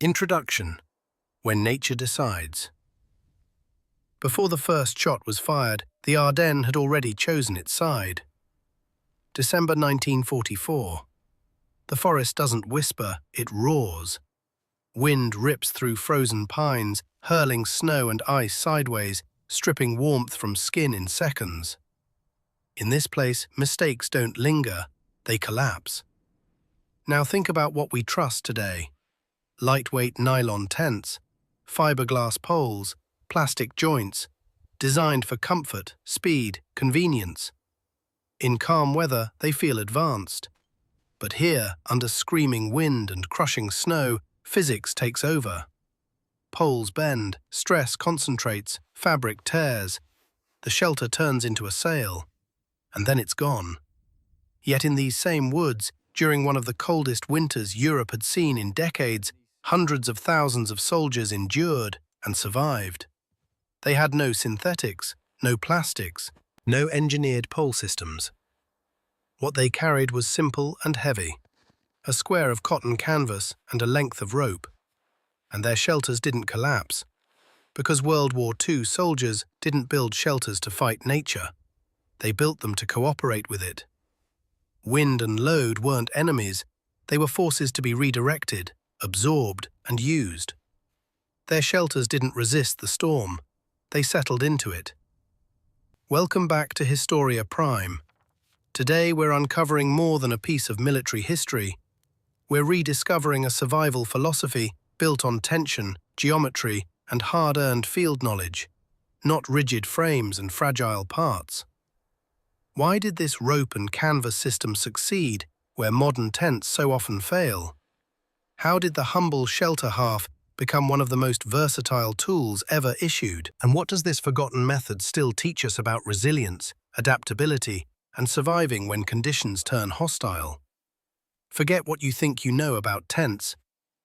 Introduction: When Nature Decides. Before the first shot was fired, the Ardennes had already chosen its side. December 1944. The forest doesn't whisper, it roars. Wind rips through frozen pines, hurling snow and ice sideways, stripping warmth from skin in seconds. In this place, mistakes don't linger, they collapse. Now think about what we trust today. Lightweight nylon tents, fiberglass poles, plastic joints, designed for comfort, speed, convenience. In calm weather, they feel advanced. But here, under screaming wind and crushing snow, physics takes over. Poles bend, stress concentrates, fabric tears. The shelter turns into a sail, and then it's gone. Yet in these same woods, during one of the coldest winters Europe had seen in decades, hundreds of thousands of soldiers endured and survived. They had no synthetics, no plastics, no engineered pole systems. What they carried was simple and heavy: a square of cotton canvas and a length of rope. And their shelters didn't collapse, because World War II soldiers didn't build shelters to fight nature. They built them to cooperate with it. Wind and load weren't enemies, they were forces to be redirected, absorbed, and used. Their shelters didn't resist the storm, they settled into it. Welcome back to Historia Prime. Today we're uncovering more than a piece of military history. We're rediscovering a survival philosophy built on tension, geometry, and hard-earned field knowledge, not rigid frames and fragile parts. Why did this rope and canvas system succeed where modern tents so often fail? How did the humble shelter half become one of the most versatile tools ever issued? And what does this forgotten method still teach us about resilience, adaptability, and surviving when conditions turn hostile? Forget what you think you know about tents.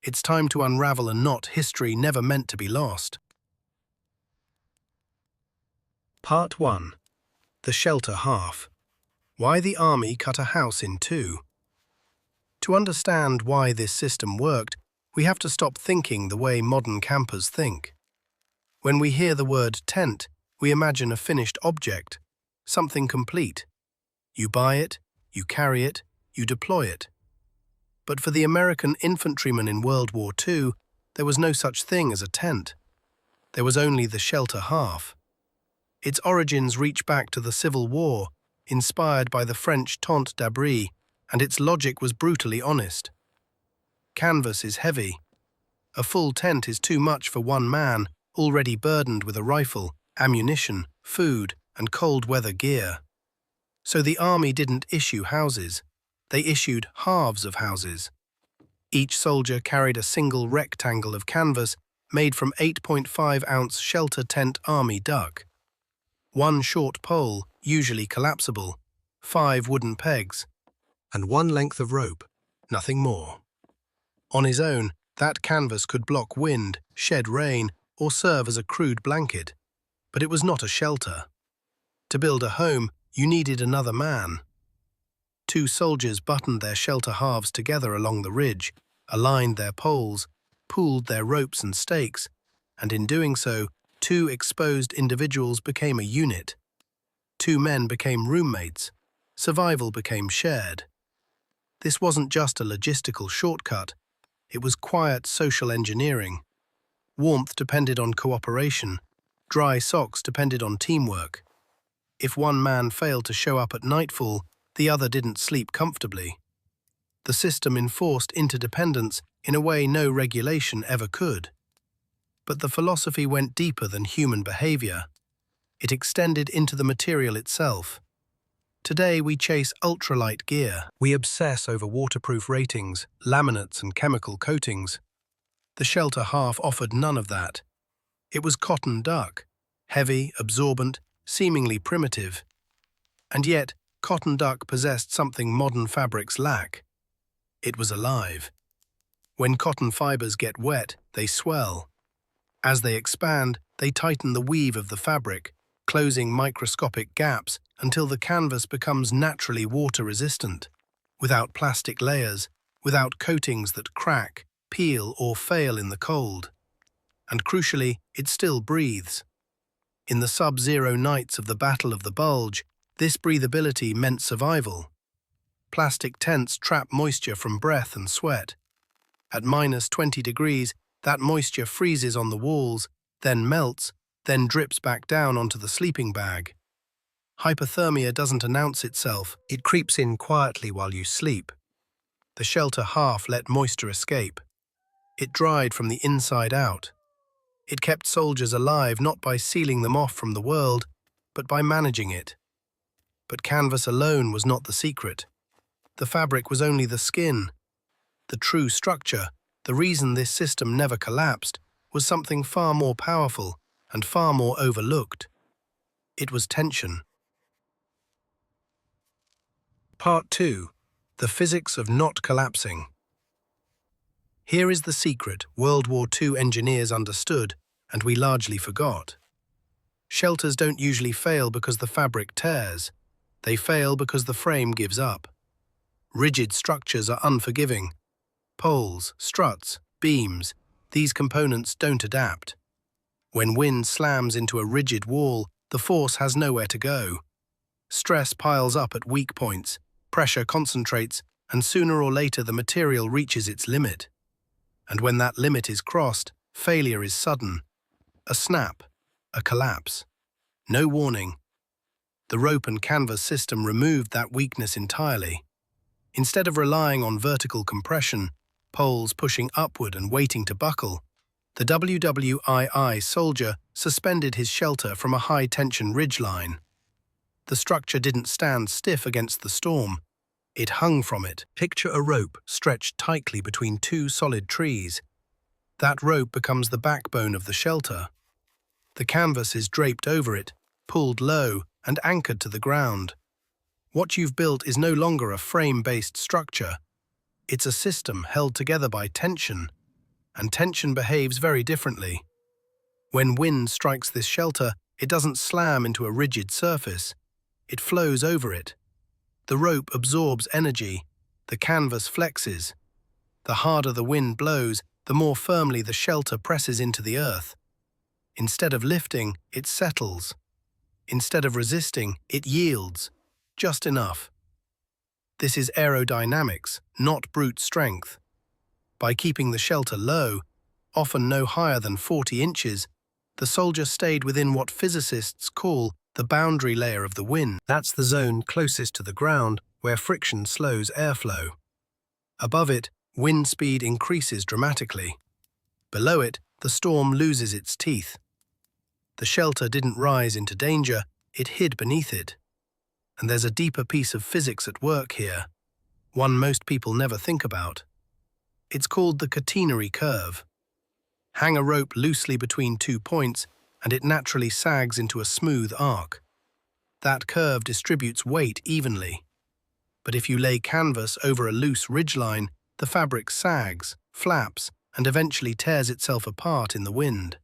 It's time to unravel a knot history never meant to be lost. Part 1. The Shelter Half. Why the Army cut a house in two. To understand why this system worked, we have to stop thinking the way modern campers think. When we hear the word tent, we imagine a finished object, something complete. You buy it, you carry it, you deploy it. But for the American infantrymen in World War II, there was no such thing as a tent. There was only the shelter half. Its origins reach back to the Civil War, inspired by the French tente d'abri, and its logic was brutally honest. Canvas is heavy. A full tent is too much for one man, already burdened with a rifle, ammunition, food, and cold weather gear. So the Army didn't issue houses. They issued halves of houses. Each soldier carried a single rectangle of canvas made from 8.5-ounce shelter tent army duck. One short pole, usually collapsible, 5 wooden pegs, and one length of rope, nothing more. On his own, that canvas could block wind, shed rain, or serve as a crude blanket. But it was not a shelter. To build a home, you needed another man. 2 soldiers buttoned their shelter halves together along the ridge, aligned their poles, pooled their ropes and stakes, and in doing so, 2 exposed individuals became a unit. 2 men became roommates. Survival became shared. This wasn't just a logistical shortcut. It was quiet social engineering. Warmth depended on cooperation. Dry socks depended on teamwork. If one man failed to show up at nightfall, the other didn't sleep comfortably. The system enforced interdependence in a way no regulation ever could. But the philosophy went deeper than human behavior. It extended into the material itself. Today we chase ultralight gear. We obsess over waterproof ratings, laminates and chemical coatings. The shelter half offered none of that. It was cotton duck, heavy, absorbent, seemingly primitive. And yet, cotton duck possessed something modern fabrics lack. It was alive. When cotton fibers get wet, they swell. As they expand, they tighten the weave of the fabric, closing microscopic gaps until the canvas becomes naturally water-resistant, without plastic layers, without coatings that crack, peel, or fail in the cold. And crucially, it still breathes. In the sub-zero nights of the Battle of the Bulge, this breathability meant survival. Plastic tents trap moisture from breath and sweat. At -20 degrees, that moisture freezes on the walls, then melts, then drips back down onto the sleeping bag. Hypothermia doesn't announce itself, it creeps in quietly while you sleep. The shelter half let moisture escape. It dried from the inside out. It kept soldiers alive not by sealing them off from the world, but by managing it. But canvas alone was not the secret. The fabric was only the skin. The true structure, the reason this system never collapsed, was something far more powerful and far more overlooked. It was tension. Part 2. The physics of not collapsing. Here is the secret World War II engineers understood, and we largely forgot. Shelters don't usually fail because the fabric tears. They fail because the frame gives up. Rigid structures are unforgiving. Poles, struts, beams, these components don't adapt. When wind slams into a rigid wall, the force has nowhere to go. Stress piles up at weak points, pressure concentrates, and sooner or later the material reaches its limit. And when that limit is crossed, failure is sudden. A snap, a collapse. No warning. The rope and canvas system removed that weakness entirely. Instead of relying on vertical compression, poles pushing upward and waiting to buckle, the WWII soldier suspended his shelter from a high-tension ridgeline. The structure didn't stand stiff against the storm. It hung from it. Picture a rope stretched tightly between two solid trees. That rope becomes the backbone of the shelter. The canvas is draped over it, pulled low, and anchored to the ground. What you've built is no longer a frame-based structure. It's a system held together by tension, and tension behaves very differently. When wind strikes this shelter, it doesn't slam into a rigid surface. It flows over it. The rope absorbs energy. The canvas flexes. The harder the wind blows, the more firmly the shelter presses into the earth. Instead of lifting, it settles. Instead of resisting, it yields. Just enough. This is aerodynamics, not brute strength. By keeping the shelter low, often no higher than 40 inches, the soldier stayed within what physicists call the boundary layer of the wind. That's the zone closest to the ground where friction slows airflow. Above it, wind speed increases dramatically. Below it, the storm loses its teeth. The shelter didn't rise into danger, it hid beneath it. And there's a deeper piece of physics at work here, one most people never think about. It's called the catenary curve. Hang a rope loosely between 2 points, and it naturally sags into a smooth arc. That curve distributes weight evenly. But if you lay canvas over a loose ridgeline, the fabric sags, flaps, and eventually tears itself apart in the wind.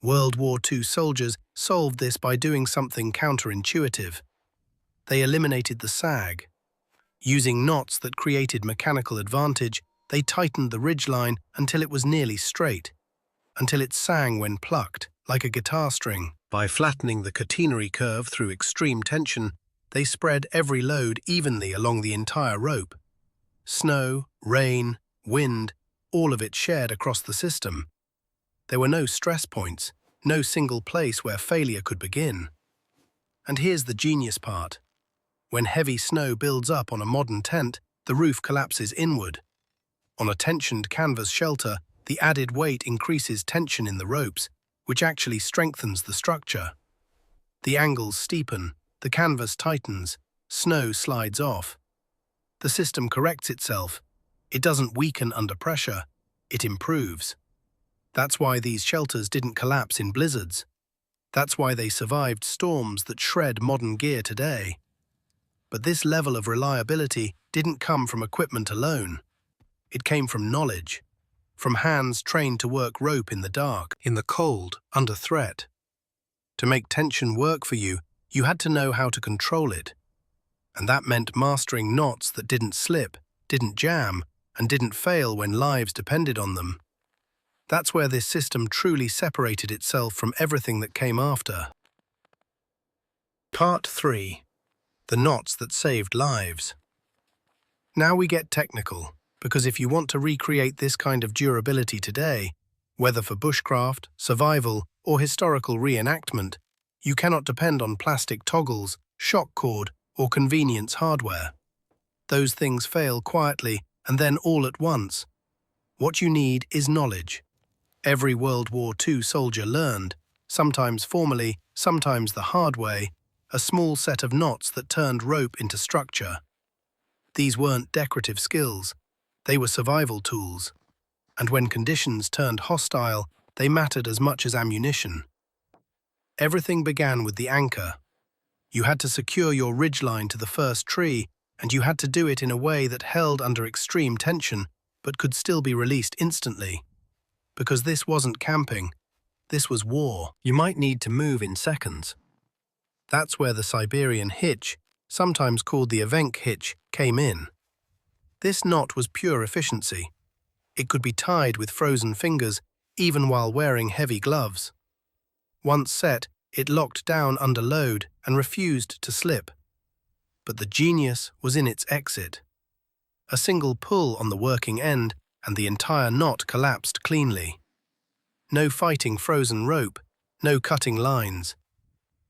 World War II soldiers solved this by doing something counterintuitive. They eliminated the sag. Using knots that created mechanical advantage, they tightened the ridgeline until it was nearly straight, until it sang when plucked, like a guitar string. By flattening the catenary curve through extreme tension, they spread every load evenly along the entire rope. Snow, rain, wind, all of it shared across the system. There were no stress points, no single place where failure could begin. And here's the genius part. When heavy snow builds up on a modern tent, the roof collapses inward. On a tensioned canvas shelter, the added weight increases tension in the ropes, which actually strengthens the structure. The angles steepen, the canvas tightens, snow slides off. The system corrects itself. It doesn't weaken under pressure, it improves. That's why these shelters didn't collapse in blizzards. That's why they survived storms that shred modern gear today. But this level of reliability didn't come from equipment alone. It came from knowledge, from hands trained to work rope in the dark, in the cold, under threat. To make tension work for you, you had to know how to control it. And that meant mastering knots that didn't slip, didn't jam, and didn't fail when lives depended on them. That's where this system truly separated itself from everything that came after. Part 3. The knots that saved lives. Now we get technical, because if you want to recreate this kind of durability today, whether for bushcraft, survival, or historical reenactment, you cannot depend on plastic toggles, shock cord, or convenience hardware. Those things fail quietly and then all at once. What you need is knowledge. Every World War II soldier learned, sometimes formally, sometimes the hard way, a small set of knots that turned rope into structure. These weren't decorative skills, they were survival tools. And when conditions turned hostile, they mattered as much as ammunition. Everything began with the anchor. You had to secure your ridgeline to the first tree, and you had to do it in a way that held under extreme tension, but could still be released instantly. Because this wasn't camping, this was war. You might need to move in seconds. That's where the Siberian hitch, sometimes called the Evenk hitch, came in. This knot was pure efficiency. It could be tied with frozen fingers, even while wearing heavy gloves. Once set, it locked down under load and refused to slip. But the genius was in its exit. A single pull on the working end, and the entire knot collapsed cleanly. No fighting frozen rope, no cutting lines.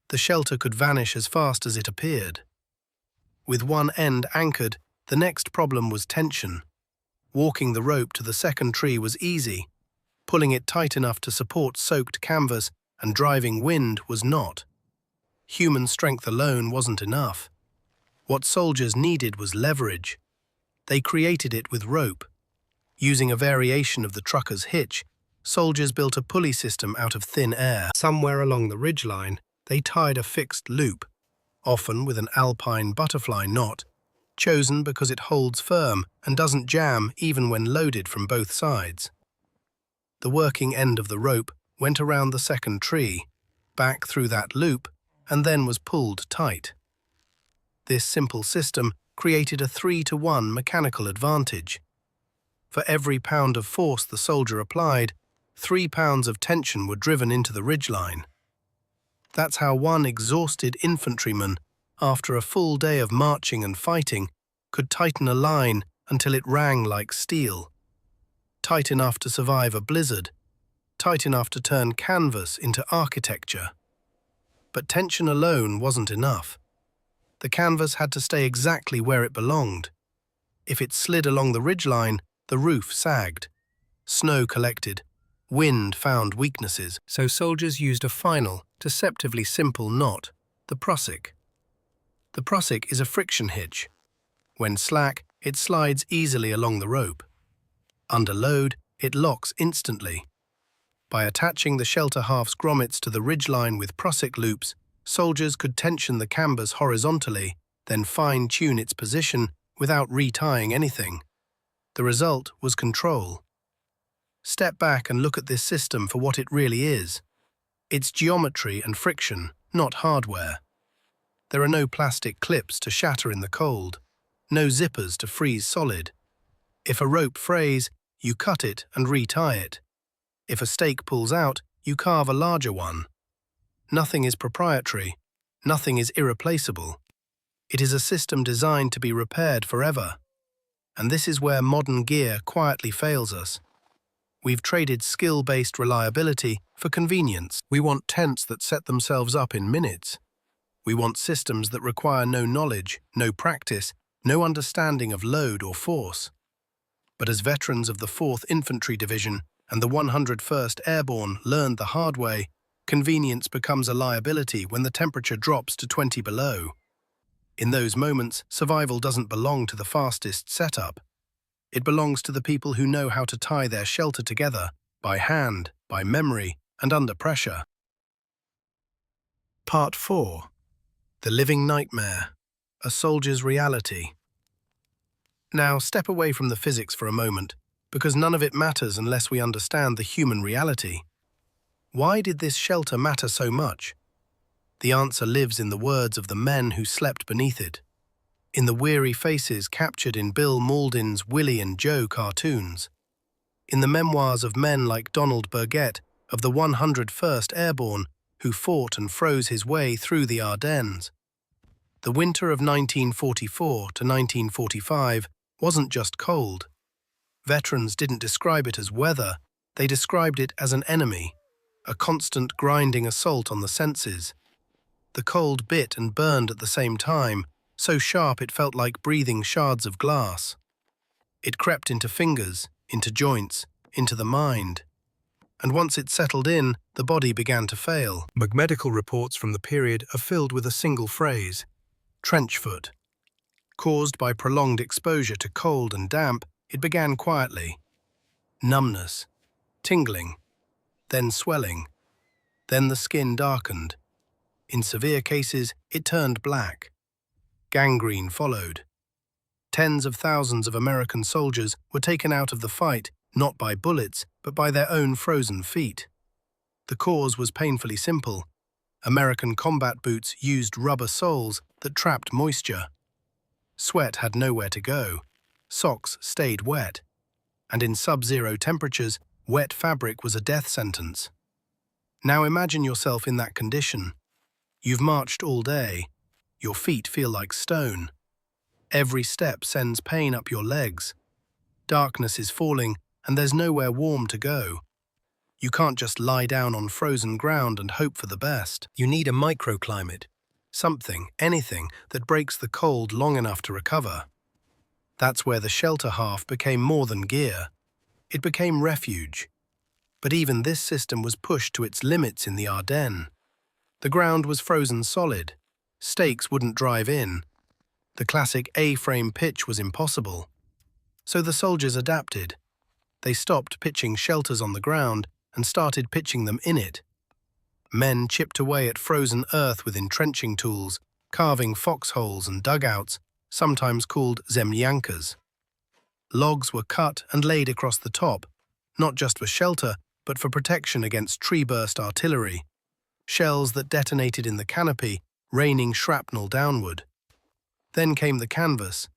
The shelter could vanish as fast as it appeared. With one end anchored, the next problem was tension. Walking the rope to the second tree was easy. Pulling it tight enough to support soaked canvas and driving wind was not. Human strength alone wasn't enough. What soldiers needed was leverage. They created it with rope. Using a variation of the trucker's hitch, soldiers built a pulley system out of thin air. Somewhere along the ridgeline, they tied a fixed loop, often with an alpine butterfly knot, chosen because it holds firm and doesn't jam even when loaded from both sides. The working end of the rope went around the second tree, back through that loop, and then was pulled tight. This simple system created a 3-to-1 mechanical advantage. For every pound of force the soldier applied, 3 pounds of tension were driven into the ridgeline. That's how one exhausted infantryman, after a full day of marching and fighting, could tighten a line until it rang like steel. Tight enough to survive a blizzard, tight enough to turn canvas into architecture. But tension alone wasn't enough. The canvas had to stay exactly where it belonged. If it slid along the ridgeline, the roof sagged. Snow collected. Wind found weaknesses, so soldiers used a final, deceptively simple knot, the prusik. The prusik is a friction hitch. When slack, it slides easily along the rope. Under load, it locks instantly. By attaching the shelter half's grommets to the ridgeline with prusik loops, soldiers could tension the canvas horizontally, then fine-tune its position without retying anything. The result was control. Step back and look at this system for what it really is. It's geometry and friction, not hardware. There are no plastic clips to shatter in the cold, no zippers to freeze solid. If a rope frays, you cut it and retie it. If a stake pulls out, you carve a larger one. Nothing is proprietary, nothing is irreplaceable. It is a system designed to be repaired forever. And this is where modern gear quietly fails us. We've traded skill-based reliability for convenience. We want tents that set themselves up in minutes. We want systems that require no knowledge, no practice, no understanding of load or force. But as veterans of the 4th Infantry Division and the 101st Airborne learned the hard way, convenience becomes a liability when the temperature drops to 20 below. In those moments, survival doesn't belong to the fastest setup. It belongs to the people who know how to tie their shelter together, by hand, by memory, and under pressure. Part 4. The Living Nightmare, a Soldier's Reality. Now, step away from the physics for a moment, because none of it matters unless we understand the human reality. Why did this shelter matter so much? The answer lives in the words of the men who slept beneath it. in the weary faces captured in Bill Mauldin's Willie and Joe cartoons, in the memoirs of men like Donald Burgett of the 101st Airborne who fought and froze his way through the Ardennes. The winter of 1944 to 1945 wasn't just cold. Veterans didn't describe it as weather, they described it as an enemy, a constant grinding assault on the senses. The cold bit and burned at the same time, so sharp it felt like breathing shards of glass. It crept into fingers, into joints, into the mind. And once it settled in, the body began to fail. Medical reports from the period are filled with a single phrase: trench foot. Caused by prolonged exposure to cold and damp, it began quietly. Numbness, tingling, then swelling. Then the skin darkened. In severe cases, it turned black. Gangrene followed. Tens of thousands of American soldiers were taken out of the fight, not by bullets, but by their own frozen feet. The cause was painfully simple. American combat boots used rubber soles that trapped moisture. Sweat had nowhere to go. Socks stayed wet. And in sub-zero temperatures, wet fabric was a death sentence. Now imagine yourself in that condition. You've marched all day. Your feet feel like stone. Every step sends pain up your legs. Darkness is falling, and there's nowhere warm to go. You can't just lie down on frozen ground and hope for the best. You need a microclimate. Something, anything, that breaks the cold long enough to recover. That's where the shelter half became more than gear. It became refuge. But even this system was pushed to its limits in the Ardennes. The ground was frozen solid. Stakes wouldn't drive in. The classic A-frame pitch was impossible. So the soldiers adapted. They stopped pitching shelters on the ground and started pitching them in it. Men chipped away at frozen earth with entrenching tools, carving foxholes and dugouts, sometimes called zemlyankas. Logs were cut and laid across the top, not just for shelter, but for protection against tree-burst artillery. Shells that detonated in the canopy, raining shrapnel downward. Then came the canvas.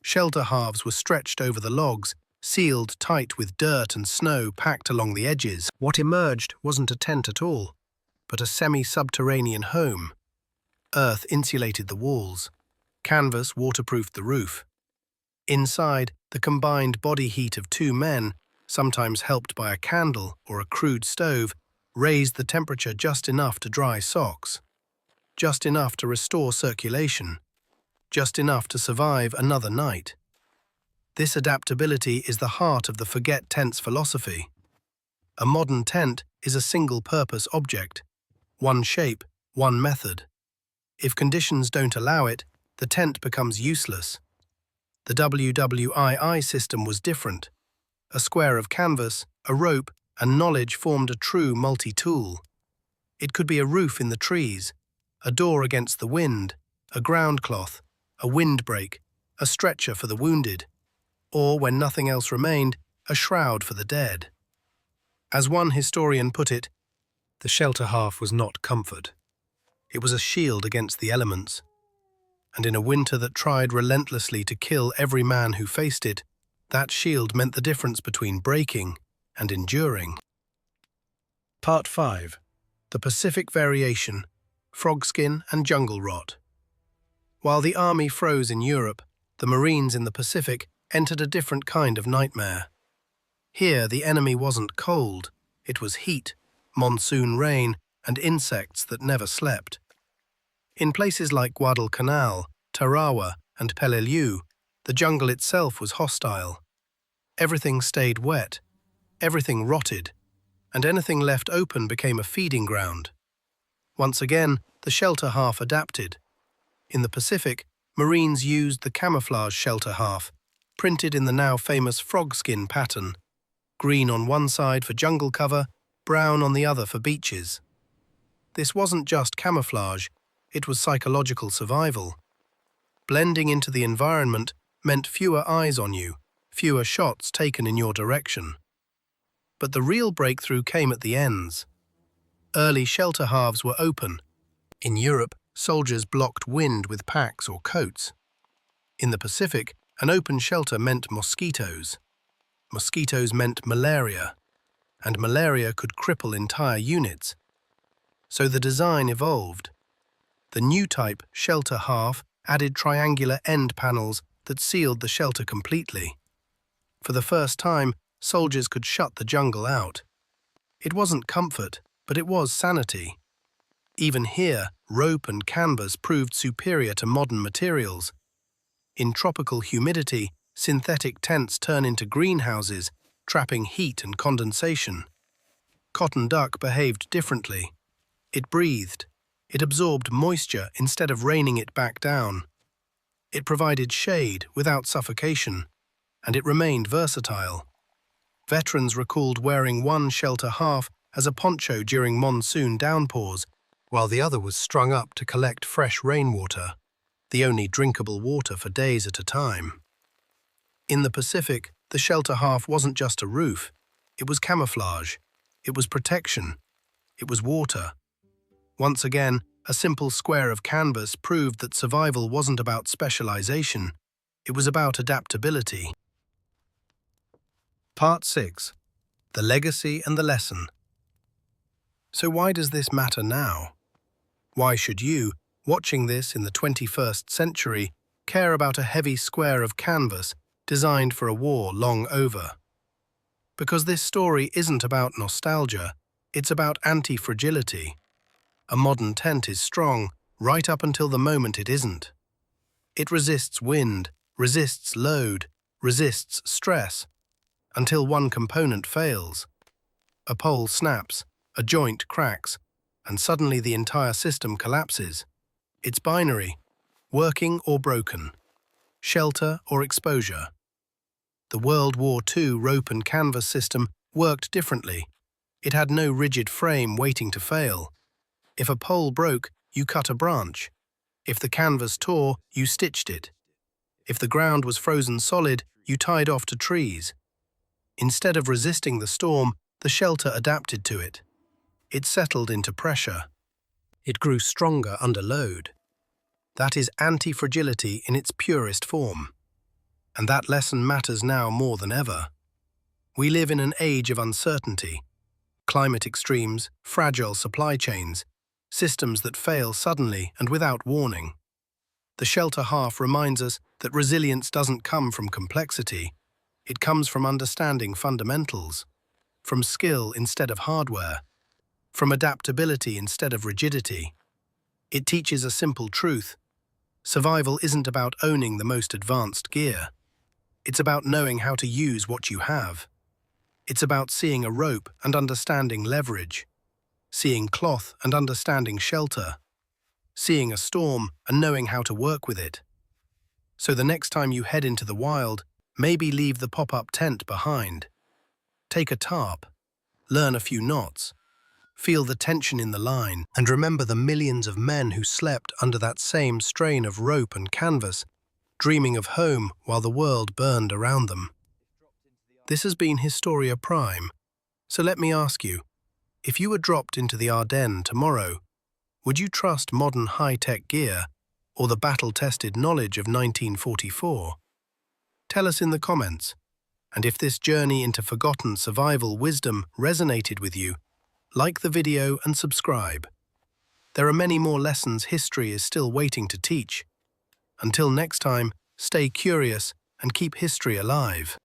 Shelter halves were stretched over the logs, sealed tight with dirt and snow packed along the edges. What emerged wasn't a tent at all, but a semi-subterranean home. Earth insulated the walls. Canvas waterproofed the roof. Inside, the combined body heat of two men, sometimes helped by a candle or a crude stove, raised the temperature just enough to dry socks. Just enough to restore circulation. Just enough to survive another night. This adaptability is the heart of the forget tents philosophy. A modern tent is a single-purpose object, one shape, one method. If conditions don't allow it, the tent becomes useless. The WWII system was different. A square of canvas, a rope, and knowledge formed a true multi-tool. It could be a roof in the trees, a door against the wind, a ground cloth, a windbreak, a stretcher for the wounded, or, when nothing else remained, a shroud for the dead. As one historian put it, the shelter half was not comfort. It was a shield against the elements. And in a winter that tried relentlessly to kill every man who faced it, that shield meant the difference between breaking and enduring. Part 5. The Pacific Variation, Frogskin and Jungle Rot. While the army froze in Europe, the Marines in the Pacific entered a different kind of nightmare. Here the enemy wasn't cold, it was heat, monsoon rain, and insects that never slept. In places like Guadalcanal, Tarawa, and Peleliu, the jungle itself was hostile. Everything stayed wet, everything rotted, and anything left open became a feeding ground. Once again, the shelter half adapted. In the Pacific, Marines used the camouflage shelter half, printed in the now famous frogskin pattern, green on one side for jungle cover, brown on the other for beaches. This wasn't just camouflage, it was psychological survival. Blending into the environment meant fewer eyes on you, fewer shots taken in your direction. But the real breakthrough came at the ends. Early shelter halves were open. In Europe, soldiers blocked wind with packs or coats. In the Pacific, an open shelter meant mosquitoes. Mosquitoes meant malaria, and malaria could cripple entire units. So the design evolved. The new type, shelter half, added triangular end panels that sealed the shelter completely. For the first time, soldiers could shut the jungle out. It wasn't comfort, but it was sanity. Even here, rope and canvas proved superior to modern materials. In tropical humidity, synthetic tents turn into greenhouses, trapping heat and condensation. Cotton duck behaved differently. It breathed. It absorbed moisture instead of raining it back down. It provided shade without suffocation, and it remained versatile. Veterans recalled wearing one shelter half as a poncho during monsoon downpours, while the other was strung up to collect fresh rainwater, the only drinkable water for days at a time. In the Pacific, the shelter half wasn't just a roof. It was camouflage. It was protection. It was water. Once again, a simple square of canvas proved that survival wasn't about specialization. It was about adaptability. Part 6. The Legacy and the Lesson. So why does this matter now? Why should you, watching this in the 21st century, care about a heavy square of canvas designed for a war long over? Because this story isn't about nostalgia, it's about anti-fragility. A modern tent is strong right up until the moment it isn't. It resists wind, resists load, resists stress, until one component fails. A pole snaps, a joint cracks, and suddenly the entire system collapses. It's binary, working or broken, shelter or exposure. The World War II rope and canvas system worked differently. It had no rigid frame waiting to fail. If a pole broke, you cut a branch. If the canvas tore, you stitched it. If the ground was frozen solid, you tied off to trees. Instead of resisting the storm, the shelter adapted to it. It settled into pressure. It grew stronger under load. That is anti-fragility in its purest form. And that lesson matters now more than ever. We live in an age of uncertainty. Climate extremes, fragile supply chains, systems that fail suddenly and without warning. The shelter half reminds us that resilience doesn't come from complexity. It comes from understanding fundamentals, from skill instead of hardware, from adaptability instead of rigidity. It teaches a simple truth. Survival isn't about owning the most advanced gear. It's about knowing how to use what you have. It's about seeing a rope and understanding leverage, seeing cloth and understanding shelter, seeing a storm and knowing how to work with it. So the next time you head into the wild, maybe leave the pop-up tent behind. Take a tarp, learn a few knots, feel the tension in the line, and remember the millions of men who slept under that same strain of rope and canvas, dreaming of home while the world burned around them. This has been Historia Prime, so let me ask you, if you were dropped into the Ardennes tomorrow, would you trust modern high-tech gear or the battle-tested knowledge of 1944? Tell us in the comments, and if this journey into forgotten survival wisdom resonated with you, like the video and subscribe. There are many more lessons history is still waiting to teach. Until next time, stay curious and keep history alive.